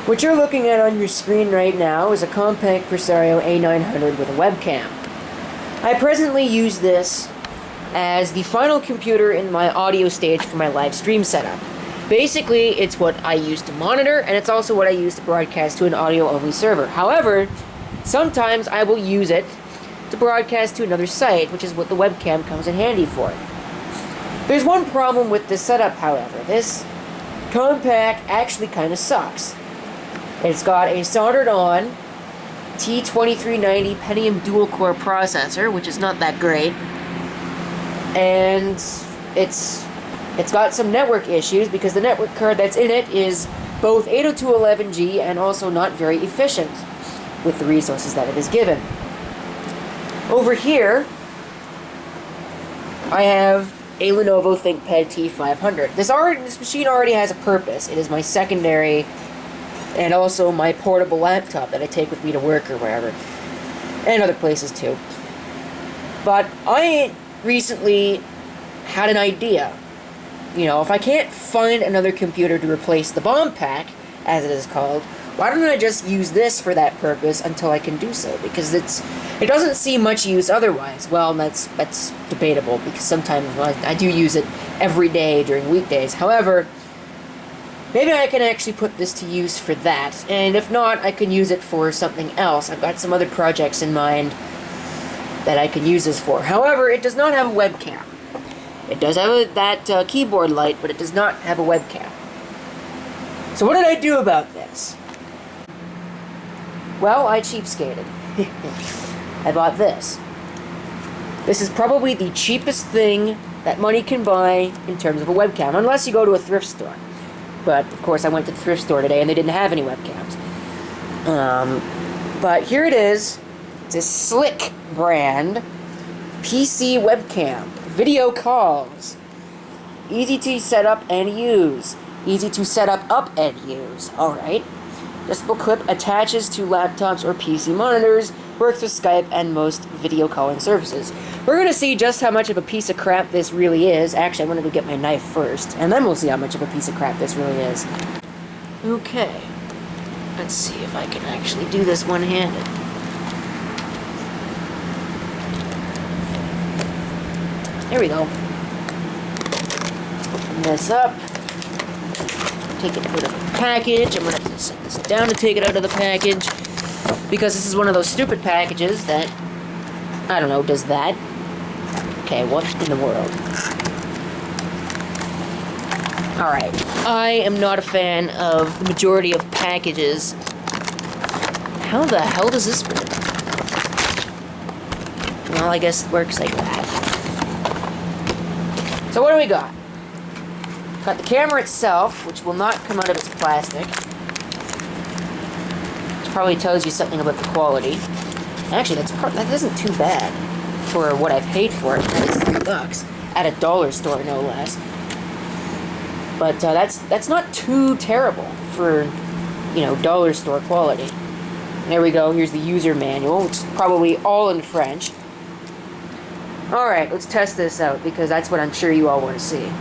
What you're looking at on your screen right now is a compact Presario A900 with a webcam. I presently use this as the final computer in my audio stage for my live stream setup. Basically, it's what I use to monitor, and it's also what I use to broadcast to an audio-only server. However, sometimes I will use it to broadcast to another site, which is what the webcam comes in handy for. There's one problem with this setup, however. This compact actually kind of sucks. It's got a soldered-on T2390 Pentium dual-core processor, which is not that great, and it's got some network issues because the network card that's in it is both 802.11g and also not very efficient with the resources that it is given. Over here, I have a Lenovo ThinkPad T500. This machine already has a purpose. It is my secondary and also my portable laptop that I take with me to work or wherever, and other places too. But I recently had an idea. You know, if I can't find another computer to replace the bomb pack, as it is called, why don't I just use this for that purpose until I can do so? Because it doesn't see much use otherwise. Well, that's debatable, because sometimes I do use it every day during weekdays. However, maybe I can actually put this to use for that, and if not, I can use it for something else. I've got some other projects in mind that I can use this for. However, it does not have a webcam. It does have that keyboard light, but it does not have a webcam. So what did I do about this? Well, I cheapskated. I bought this. This is probably the cheapest thing that money can buy in terms of a webcam, unless you go to a thrift store. But, of course, I went to the thrift store today and they didn't have any webcams. But here it is. It's a Slick brand PC webcam. Video calls. Easy to set up and use. Easy to set up and use. Alright. Adjustable clip attaches to laptops or PC monitors. Works with Skype and most video calling services. We're going to see just how much of a piece of crap this really is. Actually, I'm going to go get my knife first, and then we'll see how much of a piece of crap this really is. Okay. Let's see if I can actually do this one-handed. There we go. Open this up. Take it out of the package. I'm going to set this down to take it out of the package, because this is one of those stupid packages that, I don't know, does that. Okay, what in the world? Alright, I am not a fan of the majority of packages. How the hell does this work? Well, I guess it works like that. So what do we got? Got the camera itself, which will not come out of its plastic. Which probably tells you something about the quality. Actually, that isn't too bad for what I paid for it. That is $3 at a dollar store, no less. But that's not too terrible for, you know, dollar store quality. There we go. Here's the user manual, which is probably all in French. Alright, let's test this out, because that's what I'm sure you all want to see.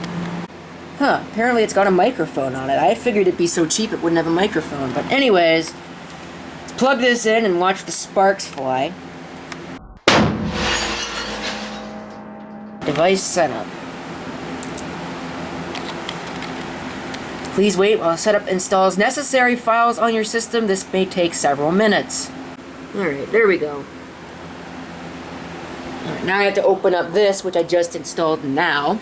Huh, apparently it's got a microphone on it. I figured it'd be so cheap it wouldn't have a microphone. But anyways, let's plug this in and watch the sparks fly. Device setup. Please wait while setup installs necessary files on your system. This may take several minutes. Alright, there we go. Alright, now I have to open up this, which I just installed now.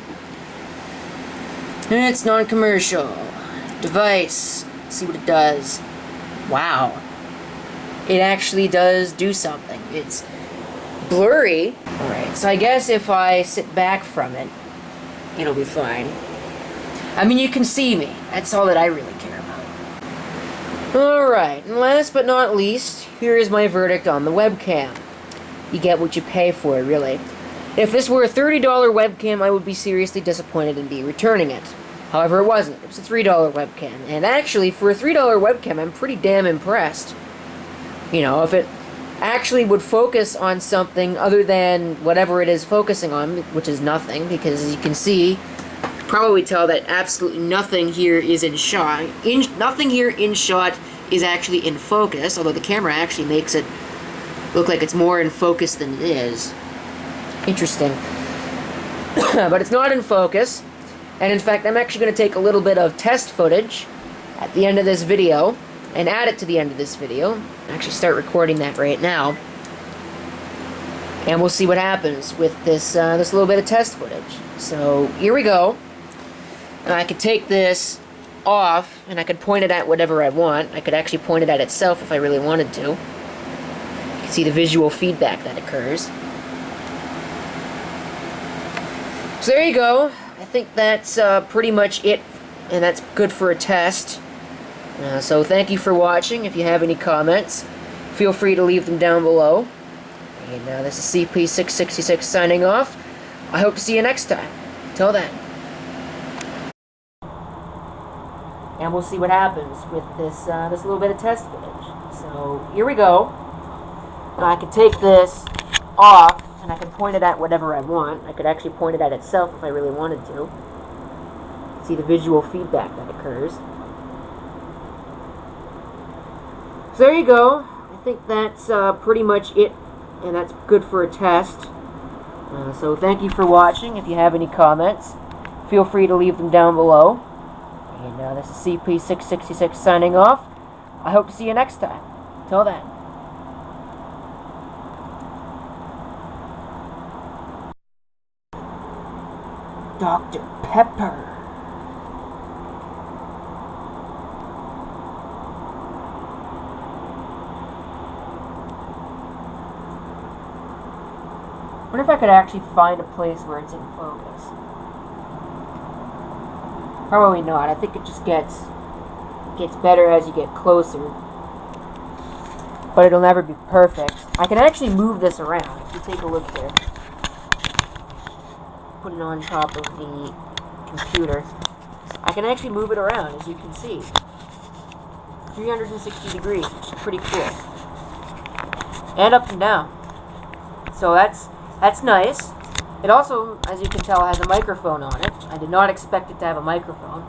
And it's non-commercial. Device. Let's see what it does. Wow. It actually does do something. It's blurry. Alright, so I guess if I sit back from it, it'll be fine. I mean, you can see me. That's all that I really care about. Alright, and last but not least, here is my verdict on the webcam. You get what you pay for, really. If this were a $30 webcam, I would be seriously disappointed and be returning it. However, it wasn't. It was a $3 webcam. And actually, for a $3 webcam, I'm pretty damn impressed. You know, if it actually would focus on something other than whatever it is focusing on, which is nothing, because as you can see, probably tell that absolutely nothing here is in shot. Nothing here in shot is actually in focus, although the camera actually makes it look like it's more in focus than it is. Interesting. But it's not in focus, and in fact I'm actually going to take a little bit of test footage at the end of this video and add it to the end of this video. Actually start recording that right now, and we'll see what happens with this this little bit of test footage. So here we go. I could take this off and I could point it at whatever I want. I could actually point it at itself if I really wanted to. You can see the visual feedback that occurs. So there you go. I think that's pretty much it, and that's good for a test. So thank you for watching. If you have any comments, feel free to leave them down below. And this is CP666 signing off. I hope to see you next time. Till then. And we'll see what happens with this this little bit of test footage. So here we go. I could take this off and I could point it at whatever I want. I could actually point it at itself if I really wanted to. See the visual feedback that occurs. So there you go. I think that's pretty much it, and that's good for a test. So thank you for watching. If you have any comments, feel free to leave them down below. And this is CP666 signing off. I hope to see you next time. Till then. Dr. Pepper. I wonder if I could actually find a place where it's in focus. Probably not. I think it just gets better as you get closer. But it'll never be perfect. I can actually move this around. If you take a look there. Put it on top of the computer. I can actually move it around, as you can see. 360 degrees, which is pretty cool. And up and down. So that's nice. It also, as you can tell, has a microphone on it. I did not expect it to have a microphone.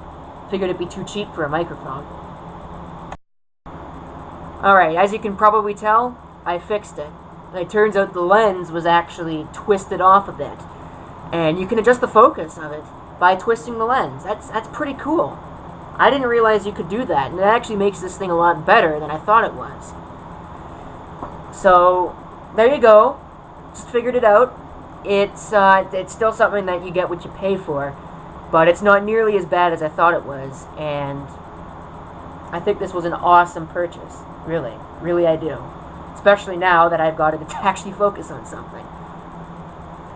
Figured it'd be too cheap for a microphone. Alright, as you can probably tell, I fixed it. And it turns out the lens was actually twisted off a bit. And you can adjust the focus of it by twisting the lens. That's pretty cool. I didn't realize you could do that, and it actually makes this thing a lot better than I thought it was. So, there you go. Just figured it out. It's still something that you get what you pay for, but it's not nearly as bad as I thought it was, and I think this was an awesome purchase. Really. Really I do. Especially now that I've got it to actually focus on something.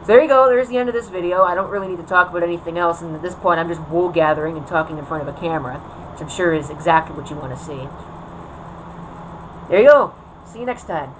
So there you go, there's the end of this video. I don't really need to talk about anything else, and at this point I'm just wool gathering and talking in front of a camera, which I'm sure is exactly what you want to see. There you go. See you next time.